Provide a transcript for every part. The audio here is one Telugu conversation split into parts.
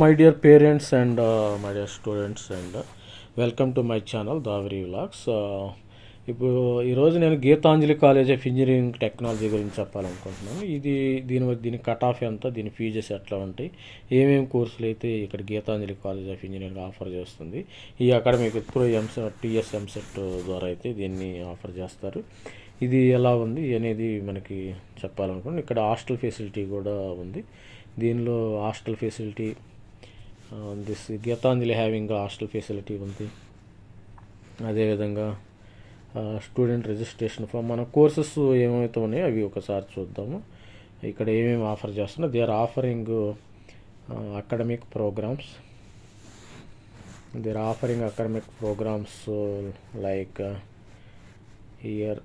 my dear parents and my dear students, and welcome to my channel Davri Vlogs. ఇప్పుడు ఈరోజు నేను Geethanjali college of engineering technology గురించి చెప్పాలనుకుంటున్నాను. దీని కట్ ఆఫ్ ఎంత, దీని ఫీజెస్ ఎట్లా ఉంటాయి, ఏమేమి కోర్సులు అయితే ఇక్కడ Geethanjali college of engineering offer చేస్తుంది, ఈ అకాడమిక్ ఇప్పుడు టీఎస్ ఎంసెట్ ద్వారా అయితే దీన్ని ఆఫర్ చేస్తారు. ఇది ఎలా ఉంది అనేది మనకి చెప్పాలనుకుంటున్నాను. ఇక్కడ హాస్టల్ ఫెసిలిటీ కూడా ఉంది. దీనిలో hostel facility this Geethanjali having hostel facility ఉంది. అదేవిధంగా స్టూడెంట్ రిజిస్ట్రేషన్ ఫామ్, మన కోర్సెస్ ఏమైతే ఉన్నాయో అవి ఒకసారి చూద్దాము. ఇక్కడ ఏమేమి ఆఫర్ చేస్తున్నారు. They are offering academic programs. Like here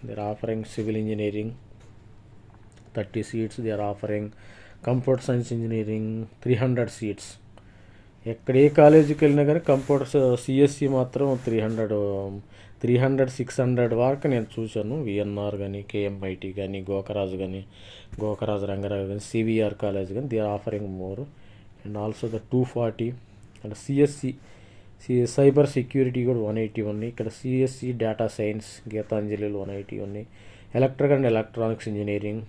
they are offering civil engineering 30 seats. They are offering computer science engineering 300 seats. ఎక్కడ ఏ కాలేజీకి వెళ్ళినా కానీ కంప్యూటర్ సిఎస్సి మాత్రం 300-600 వరకు నేను చూశాను. విఎన్ఆర్ కానీ, కేఎంఐటి కానీ, గోకరాజు రంగారావు కానీ, సివిఆర్ కాలేజ్ కానీ they are offering more. And also the 240. And CSC cyber security కూడా 180 ఉన్నాయి. ఇక్కడ సిఎస్సి డేటా సైన్స్ గీతాంజలిలో 180 ఉన్నాయి. ఎలక్ట్రికల్ అండ్ ఎలక్ట్రానిక్స్ ఇంజనీరింగ్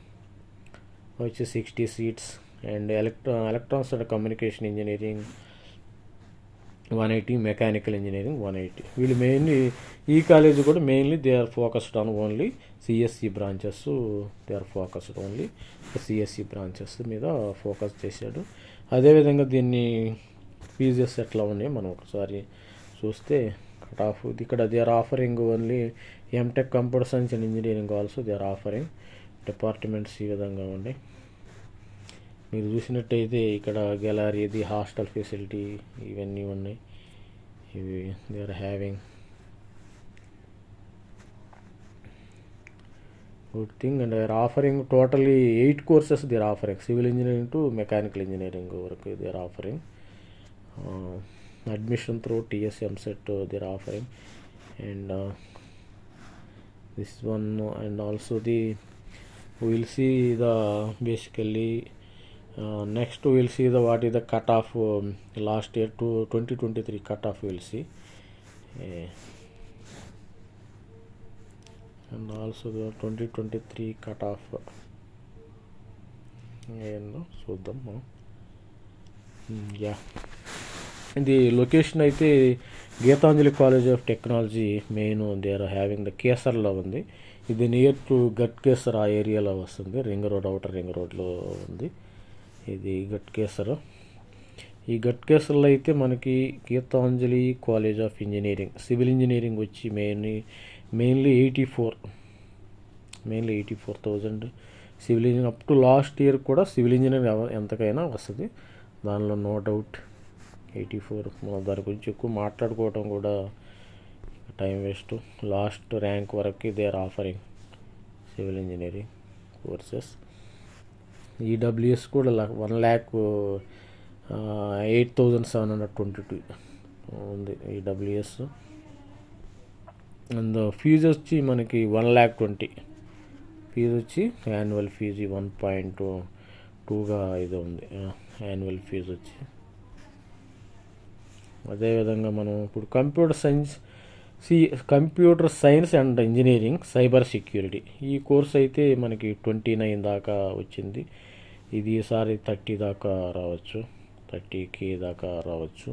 వచ్చి 60 seats. And electronics and communication engineering 180, mechanical engineering 180. వీళ్ళు మెయిన్లీ ఈ కాలేజ్ కూడా mainly they are focused on only CSC branches. They are focused only CSC branches మీద ఫోకస్ చేశాడు. అదేవిధంగా దీన్ని ఫీజెస్ ఎట్లా ఉన్నాయో మనం ఒకసారి చూస్తే కట్ ఆఫ్ ఇక్కడ they are offering only MTech computer science and engineering also they are offering departments ఈ విధంగా ఉన్నాయి. మీరు చూసినట్టయితే ఇక్కడ గ్యాలరీది హాస్టల్ ఫెసిలిటీ ఇవన్నీ ఉన్నాయి. ఇవి they are having good thing. And they are offering totally 8 courses they are offering. Civil engineering to mechanical engineering వరకు they are offering. Admission through TS EAMCET they are offering. And this one, and also we will see the basically next we will see what is the cut off last year to 2023 cut off we will see, and also the 2023 cut off చూద్దాం. ఇది లొకేషన్ అయితే Geethanjali college of technology main they are having the కేసర్లో ఉంది. ఇది నియర్ టు గట్కేసర్ ఆ ఏరియాలో వస్తుంది. అవుటర్ రింగ్ రోడ్లో ఉంది ఇది గట్కేసర్. ఈ గట్కేసర్లో అయితే మనకి Geethanjali college of engineering civil engineering వచ్చి mainly 84,000 civil engineering. Up to last year కూడా సివిల్ ఇంజనీరింగ్ ఎంతకైనా వస్తుంది, దానిలో నో డౌట్. 84 దాని గురించి ఎక్కువ మాట్లాడుకోవటం కూడా టైం వేస్ట్. లాస్ట్ ర్యాంక్ వరకు they are offering civil engineering courses. EWS కూడా 1,08,722 ఉంది ఈడబ్ల్యూఎస్. అండ్ ఫీజు వచ్చి మనకి 1,20,000 ఫీజు వచ్చి యాన్యువల్ ఫీజు 1.2గా ఇది ఉంది యాన్యువల్ ఫీజు వచ్చి. అదేవిధంగా మనం ఇప్పుడు computer science and engineering cyber security ఈ కోర్స్ అయితే మనకి 29 దాకా వచ్చింది. ఇది ఈసారి 30 దాకా రావచ్చు, 30K దాకా రావచ్చు.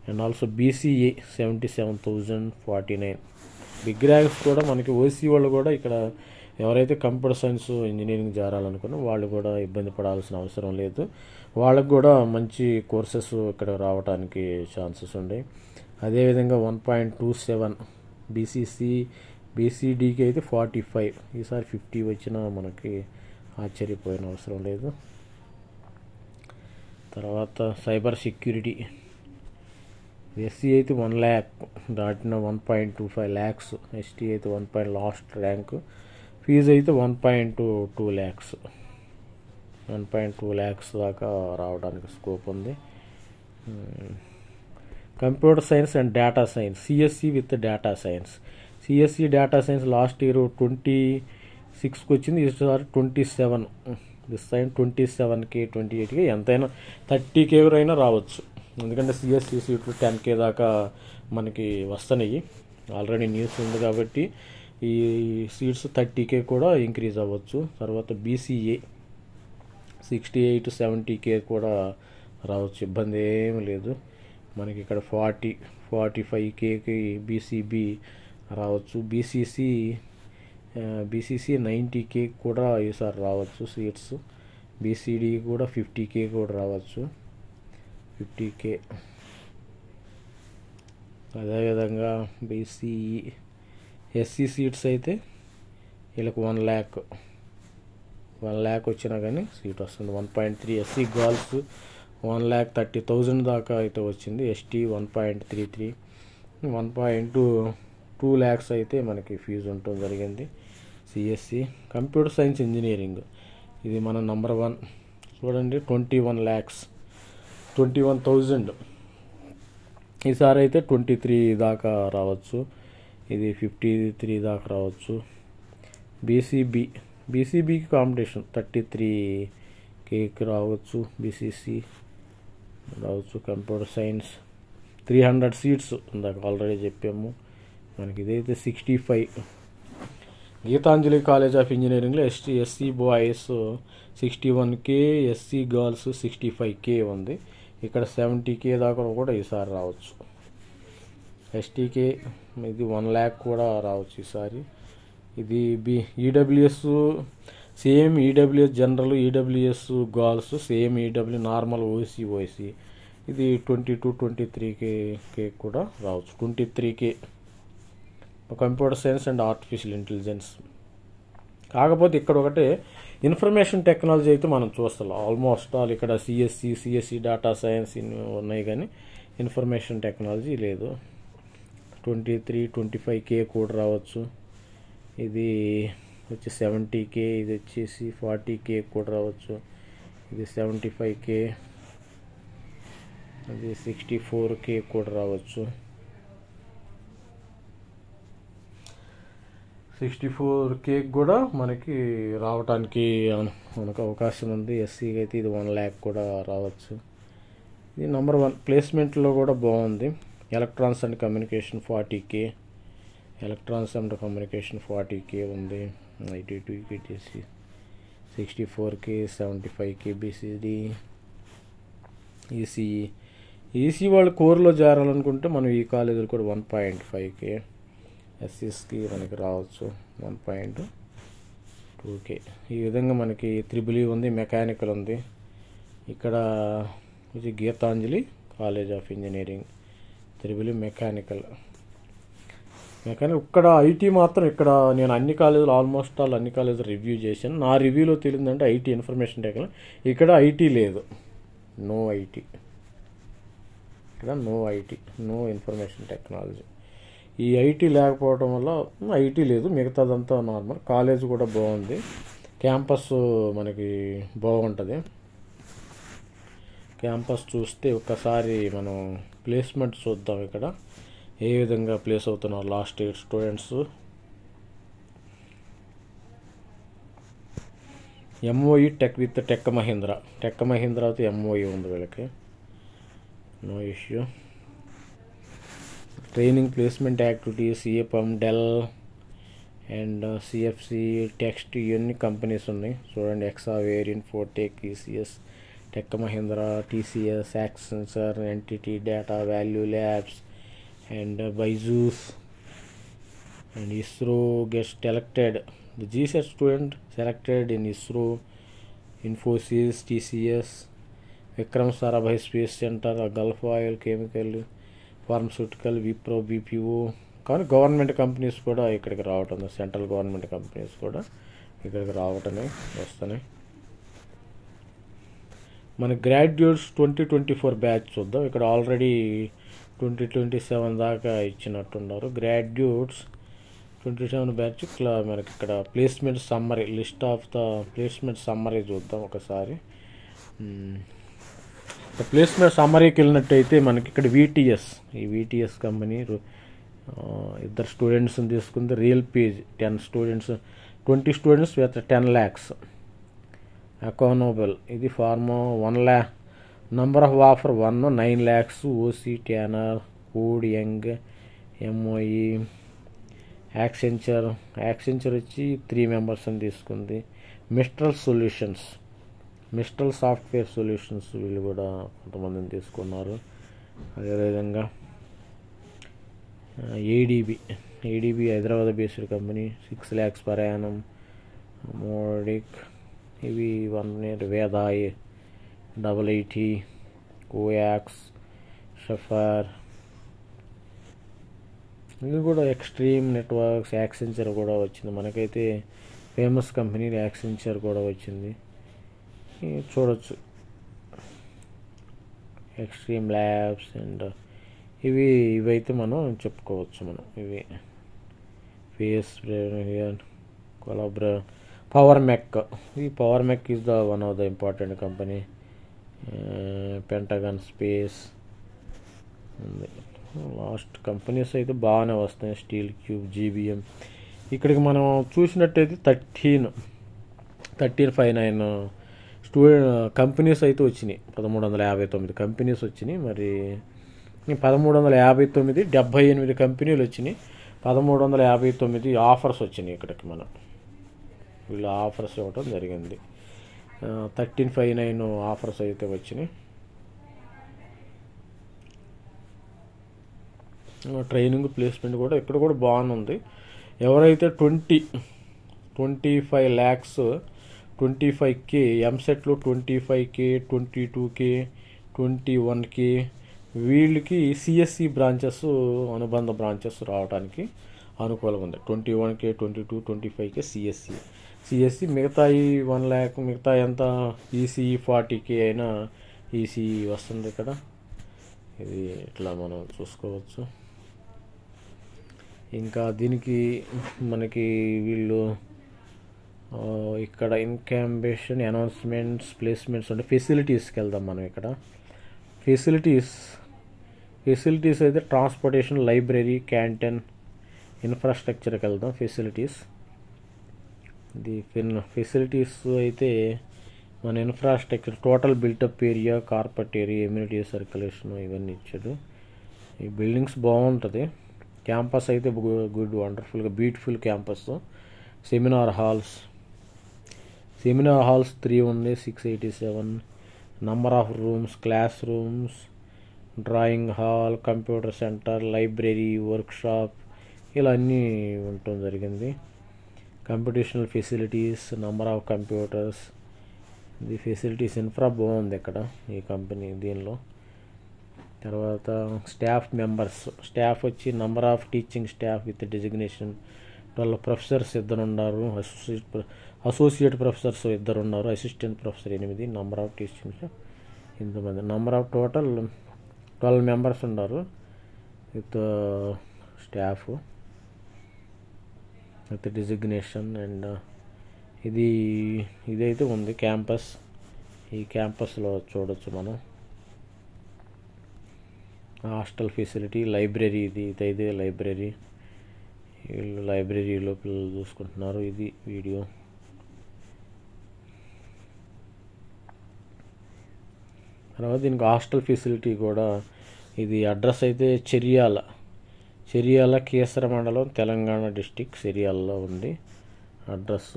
And also BCA 77,049. Big ranks కూడా మనకి ఓసీ వాళ్ళు కూడా ఇక్కడ ఎవరైతే కంప్యూటర్ సైన్స్ ఇంజనీరింగ్ చేరాలనుకున్నా వాళ్ళు కూడా ఇబ్బంది పడాల్సిన అవసరం లేదు. వాళ్ళకు కూడా మంచి కోర్సెస్ ఇక్కడ రావడానికి ఛాన్సెస్ ఉన్నాయి. అదేవిధంగా 1.27 బీసీడీకి అయితే 45, ఈసారి 50 వచ్చినా మనకి ఆశ్చర్యపోయిన అవసరం లేదు. తర్వాత సైబర్ సెక్యూరిటీ ఎస్సీ అయితే 1 lakh దాటిన 1.25 lakhs, ఎస్టీ అయితే 1 లాస్ట్ ర్యాంక్. ఫీజు అయితే 1.2 lakhs, 1.2 lakhs దాకా రావడానికి స్కోప్ ఉంది. Computer science and data science CSC with data science. CSC data science last year 26కి వచ్చింది, ఈసారి 27 దిస్ టైం 27K 28K ఎంతైనా 30K అయినా రావచ్చు. ఎందుకంటే సిఎస్సి సీట్లు 10K దాకా మనకి వస్తున్నాయి, ఆల్రెడీ న్యూస్ ఉంది కాబట్టి ఈ సీట్స్ 30K కూడా ఇంక్రీజ్ అవ్వచ్చు. తర్వాత బీసీఏ 68 70K కూడా రావచ్చు, ఇబ్బంది ఏమి లేదు. మనకి ఇక్కడ 45Kకి బీసీబీ రావచ్చు. బీసీసీ 90K కూడా ఈసారి రావచ్చు సీట్స్. బీసీడీ కూడా 50K కూడా రావచ్చు, 50K. అదేవిధంగా బీసీఈ ఎస్సీ సీట్స్ అయితే వీళ్ళకి 1 lakh వచ్చినా కానీ సీట్ వస్తుంది. 1.3 ఎస్సీ గర్ల్స్ 1,30,000 దాకా అయితే వచ్చింది. ఎస్టీ 1.33, 1.2 lakhs అయితే మనకి ఫీజు ఉండటం జరిగింది. సిఎస్సి కంప్యూటర్ సైన్స్ ఇంజనీరింగ్ ఇది మన నంబర్ 1 చూడండి, 21,000. ఈసారి అయితే 23 దాకా రావచ్చు, ఇది 53 దాకా రావచ్చు. బీసీబీకి కాంపిటీషన్ 33Kకి రావచ్చు. బీసీసీ రావచ్చు. కంప్యూటర్ సైన్స్ 300 సీట్స్ ఇందాక ఆల్రెడీ చెప్పాము. మనకి ఇదైతే 65. గీతాంజలి కాలేజ్ ఆఫ్ ఇంజనీరింగ్లో SC boys 61K, SC girls 65K ఉంది. ఇక్కడ 70K దాకా కూడా ఈసారి రావచ్చు. ఎస్టీకే ఇది 1 lakh కూడా రావచ్చు ఈసారి. ఇది EWS same, EWS general, EWS girls same, EW normal, OC ఇది 22-23K కూడా రావచ్చు. 23K computer science and artificial intelligence. కాకపోతే ఇక్కడ ఒకటే ఇన్ఫర్మేషన్ టెక్నాలజీ అయితే మనం చూస్తాం ఆల్మోస్ట్ ఆల్. ఇక్కడ సిఎస్సి డేటా సైన్స్ ఉన్నాయి కానీ ఇన్ఫర్మేషన్ టెక్నాలజీ లేదు. 23-25K కూడా రావచ్చు. ఇది వచ్చి 70K, ఇది వచ్చేసి 40K కూడా రావచ్చు. ఇది 75K, అది 64K కూడా రావచ్చు. 64K కూడా మనకి రావడానికి మనకు అవకాశం ఉంది. ఎస్సీకి అయితే ఇది 1 lakh కూడా రావచ్చు. ఇది నంబర్ 1 ప్లేస్మెంట్లో కూడా బాగుంది. Electronics and communication 40K, electronics and communication 40K ఉంది. ఐటీకి వచ్చేసి 64K, 75K. బీసీడీ, ఈసీ వాళ్ళు కోర్లో చేరాలనుకుంటే మనం ఈ కాలేజీలు కూడా 1.5K. ఎస్సీస్కి మనకి రావచ్చు 1.2K. ఈ విధంగా మనకి త్రిబుల్ ఉంది, మెకానికల్ ఉంది. ఇక్కడ వచ్చి Geethanjali college of engineering triple mechanical. ఇక్కడ ఐటీ మాత్రం ఇక్కడ నేను ఆల్మోస్ట్ అన్ని కాలేజీలు రివ్యూ చేశాను. నా రివ్యూలో తెలిసిందంటే ఐటీ ఇన్ఫర్మేషన్ టెక్నాలజీ ఇక్కడ ఐటీ లేదు, నో ఐటీ. ఇక్కడ నో ఇన్ఫర్మేషన్ టెక్నాలజీ. ఈ ఐటీ లేకపోవడం వల్ల ఐటీ లేదు, మిగతాదంతా నార్మల్. కాలేజ్ కూడా బాగుంది, క్యాంపస్ మనకి బాగుంటుంది. క్యాంపస్ చూస్తే ఒక్కసారి మనం ప్లేస్మెంట్ చూద్దాం. ఇక్కడ ఏ విధంగా ప్లేస్ అవుతున్నారు last year students. MOE Tech Mahindra అయితే ఎంఓఈ ఉంది వీళ్ళకి, no issue. Training placement activities ఏపమ్, డెల్ అండ్ సిఎఫ్సి, టెక్స్ట్, ఇవన్నీ కంపెనీస్ ఉన్నాయి చూడండి. ఎక్సావేర్, Infotech, ECS, Tech Mahindra, TCS, Accenture, NTT Data, Value Labs and Byju's and ISRO gets selected. The GSET student selected in ISRO, Infosys, TCS, Vikram Sarabhai Space Center, Gulf Oil, Chemical, Pharmaceutical, Wipro, BPO. కానీ గవర్నమెంట్ కంపెనీస్ కూడా ఇక్కడికి రావటం, సెంట్రల్ గవర్నమెంట్ కంపెనీస్ కూడా ఇక్కడికి రావటమే వస్తున్నాయి. మన గ్రాడ్యుయేట్స్ 2024 బ్యాచ్ చూద్దాం. ఇక్కడ ఆల్రెడీ 2027 దాకా ఇచ్చినట్టున్నారు. Graduates 27 batch. మనకి ఇక్కడ placement summary, list of the placement summary చూద్దాం ఒకసారి. ప్లేస్మెంట్ సమ్మరీకి వెళ్ళినట్టయితే మనకి ఇక్కడ వీటీఎస్ కంపెనీ 2 స్టూడెంట్స్ని తీసుకుంది. RealPage 10 students, 20 students with 10 lakhs. AkzoNobel ఇది pharma 1 lakh, number of offer 9 lakhs, ఓసీ ట్యానర్, ఫుడ్ యంగ్, ఎంఓఈ, యాక్సెంచర్ వచ్చి 3 members అని తీసుకుంది. మిస్ట్రల్ సాఫ్ట్వేర్ సొల్యూషన్స్ వీళ్ళు కూడా కొంతమందిని తీసుకున్నారు. అదేవిధంగా ADB Hyderabad based company 6 lakhs per annum. మోడిక్ ఇవి 1 year. వేదాయ్, 880, కోయాక్స్, షఫర్ ఇవి కూడా ఎక్స్ట్రీమ్ నెట్వర్క్స్, యాక్సెంచర్ కూడా వచ్చింది. మనకైతే ఫేమస్ కంపెనీ యాక్సెంచర్ కూడా వచ్చింది, చూడొచ్చు. ఎక్స్ట్రీమ్ ల్యాబ్స్ అండ్ ఇవైతే మనం చెప్పుకోవచ్చు. ఇవి ఫేస్ పవర్ మెక్. ఈ power mech is one of the important company. Pentagon space ఉంది. లాస్ట్ కంపెనీస్ అయితే బాగానే వస్తాయి. Steel cube, GBM. ఇక్కడికి మనం చూసినట్టయితే 1359 కంపెనీస్ అయితే వచ్చినాయి. 1359 కంపెనీస్ వచ్చినాయి. మరి 1359 78 కంపెనీలు వచ్చినాయి. 1359 ఆఫర్స్ వచ్చినాయి. ఇక్కడికి మనం వీళ్ళు ఆఫర్స్ ఇవ్వటం జరిగింది. 1359 ఆఫర్స్ అయితే వచ్చినాయి. ట్రైనింగ్ ప్లేస్మెంట్ కూడా ఇక్కడ కూడా బాగుంది. ఎవరైతే 25 lakhs, 25K ఎంసెట్లో 25K, 22K, 21K వీళ్ళకి సిఎస్సి బ్రాంచెస్, అనుబంధ బ్రాంచెస్ రావడానికి అనుకూలంగా ఉంది. 21K, 22, 25K CSC. మిగతా 1 lakh, మిగతా ఎంత ఈసీఈ 40K అయినా ఈసీఈ వస్తుంది ఇక్కడ. ఇది ఇట్లా మనం చూసుకోవచ్చు. ఇంకా దీనికి మనకి వీళ్ళు ఇక్కడ ఇన్కాంబేషన్, అనౌన్స్మెంట్స్, ప్లేస్మెంట్స్ అంటే ఫెసిలిటీస్కి వెళ్దాం మనం. ఇక్కడ ఫెసిలిటీస్ అయితే ట్రాన్స్పోర్టేషన్, లైబ్రరీ, క్యాంటీన్, ఇన్ఫ్రాస్ట్రక్చర్కి వెళ్దాం. ఫెసిలిటీస్ అయితే మన infrastructure, total built up area, carpet area, amenity circulation ఇవన్నీ ఇచ్చాడు. ఈ బిల్డింగ్స్ బాగుంటుంది. క్యాంపస్ అయితే గుడ్, వండర్ఫుల్గా బ్యూటిఫుల్ క్యాంపస్. సెమినార్ హాల్స్ 3 ఉంది, 687. Number of rooms, class rooms, drawing hall, computer centre, library, workshop ఇలా అన్నీ ఉండటం జరిగింది. Computational facilities, number of computers. ఇది ఫెసిలిటీస్ ఇన్ఫ్రా బాగుంది ఇక్కడ ఈ కంపెనీ దీనిలో. తర్వాత స్టాఫ్ వచ్చి number of teaching staff with designation 12 professors 2 ఉన్నారు, అసోసియేట్ ప్రొఫెసర్స్ 2 ఉన్నారు, assistant professor 8. Number of teaching staff ఇంతమంది. నంబర్ ఆఫ్ టోటల్ 12 members ఉన్నారు with staff with designation. And ఇదైతే ఉంది క్యాంపస్. ఈ క్యాంపస్లో చూడొచ్చు మనం హాస్టల్ ఫెసిలిటీ, లైబ్రరీ. ఇదైతే లైబ్రరీ. వీళ్ళు లైబ్రరీలో పిల్లలు చూసుకుంటున్నారు. ఇది వీడియో. తర్వాత దీనికి హాస్టల్ ఫెసిలిటీ కూడా. ఇది అడ్రస్ అయితే చెరియాల కేసర మండలం, తెలంగాణ డిస్టిక్, చెరియాలలో ఉంది అడ్రస్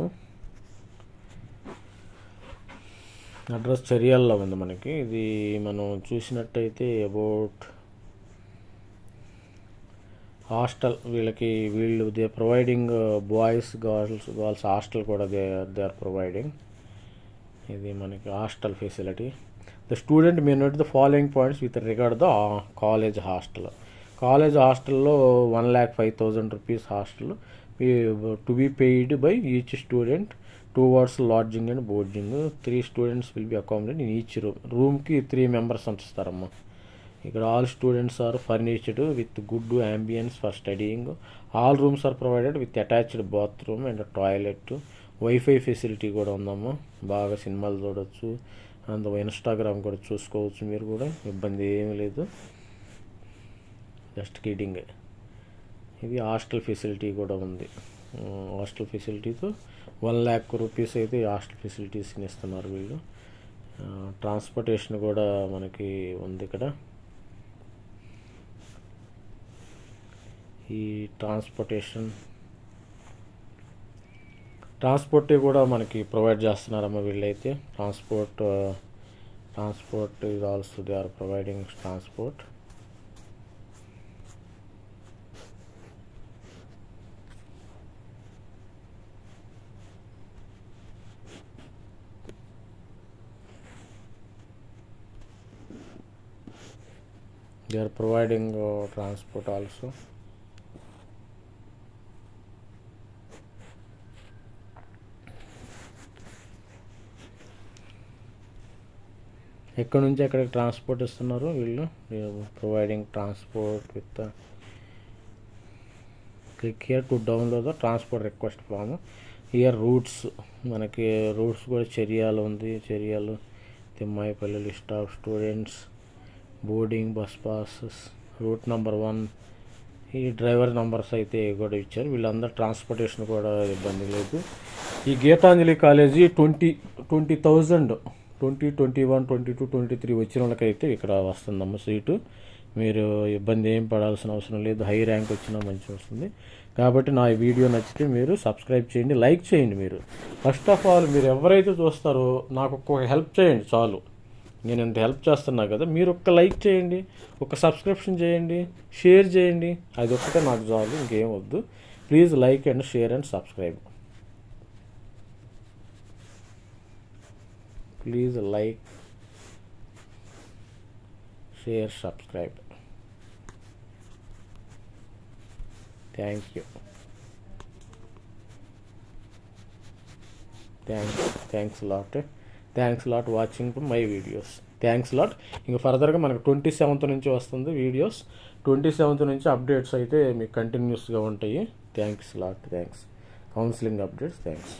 చెరియాలలో ఉంది మనకి. ఇది మనం చూసినట్టయితే అబౌట్ హాస్టల్ వీళ్ళు they providing boys girls hostel కూడా దే ఆర్ ప్రొవైడింగ్. ఇది మనకి hostel facility. The student may note the following points with regard the college హాస్టల్లో 1,05,000 rupees hostel to be paid by each student towards lodging and boarding. 3 students will be accommodated in each రూమ్కి 3 members ఉంచుతారమ్మా. ఇక్కడ all students are furnished with good ambience for studying. All rooms are provided with attached bathroom and toilet. Wifi facility కూడా ఉందమ్మా. బాగా సినిమాలు చూడవచ్చు, అందులో ఇన్స్టాగ్రామ్ కూడా చూసుకోవచ్చు. మీరు కూడా ఇబ్బంది ఏమీ లేదు. Just kidding. ఇది హాస్టల్ ఫెసిలిటీ కూడా ఉంది. హాస్టల్ ఫెసిలిటీతో 1 lakh రూపీస్ అయితే హాస్టల్ ఫెసిలిటీస్ని ఇస్తున్నారు వీళ్ళు. ట్రాన్స్పోర్టేషన్ కూడా మనకి ఉంది ఇక్కడ. ఈ ట్రాన్స్పోర్ట్ కూడా మనకి ప్రొవైడ్ చేస్తున్నారమ్మ వీళ్ళైతే. Transport is also they are providing transport. They are providing transport also. ఎక్కడి నుంచి ఎక్కడికి ట్రాన్స్పోర్ట్ ఇస్తున్నారు వీళ్ళు. Providing transport with click here to download the transport request form. Here routes, మనకి రూట్స్ కూడా చర్యాలు ఉంది. Cheryal, Thimmaipalli, list of students, boarding, bus passes, route number 1, ఈ డ్రైవర్ నెంబర్స్ అయితే కూడా ఇచ్చారు. వీళ్ళందరూ ట్రాన్స్పోర్టేషన్ కూడా ఇబ్బంది లేదు. ఈ గీతాంజలి కాలేజీ 20,000 2021, 22, 23 వచ్చిన వాళ్ళకైతే ఇక్కడ వస్తుందమ్మ సీటు. మీరు ఇబ్బంది ఏం పడాల్సిన అవసరం లేదు. హై ర్యాంక్ వచ్చినా మంచిగా వస్తుంది. కాబట్టి నా ఈ వీడియో నచ్చితే మీరు సబ్స్క్రైబ్ చేయండి, లైక్ చేయండి. మీరు ఫస్ట్ ఆఫ్ ఆల్ మీరు ఎవరైతే చూస్తారో నాకు ఒక హెల్ప్ చేయండి చాలు. నేను ఇంత హెల్ప్ చేస్తున్నా కదా, మీరు ఒక్క లైక్ చేయండి, ఒక సబ్స్క్రిప్షన్ చేయండి, షేర్ చేయండి. అది ఒక్కటే నాకు చాలు, ఇంకేం వద్దు. Please like and share and subscribe. Please like, share, subscribe. Thank you. Thanks lot watching my videos. Thanks lot. ఇంకా ఫర్దర్గా మనకు 27th నుంచి వస్తుంది వీడియోస్. 27th నుంచి అప్డేట్స్ అయితే మీకు కంటిన్యూస్గా ఉంటాయి. Thanks lot. Counselling updates. Thanks.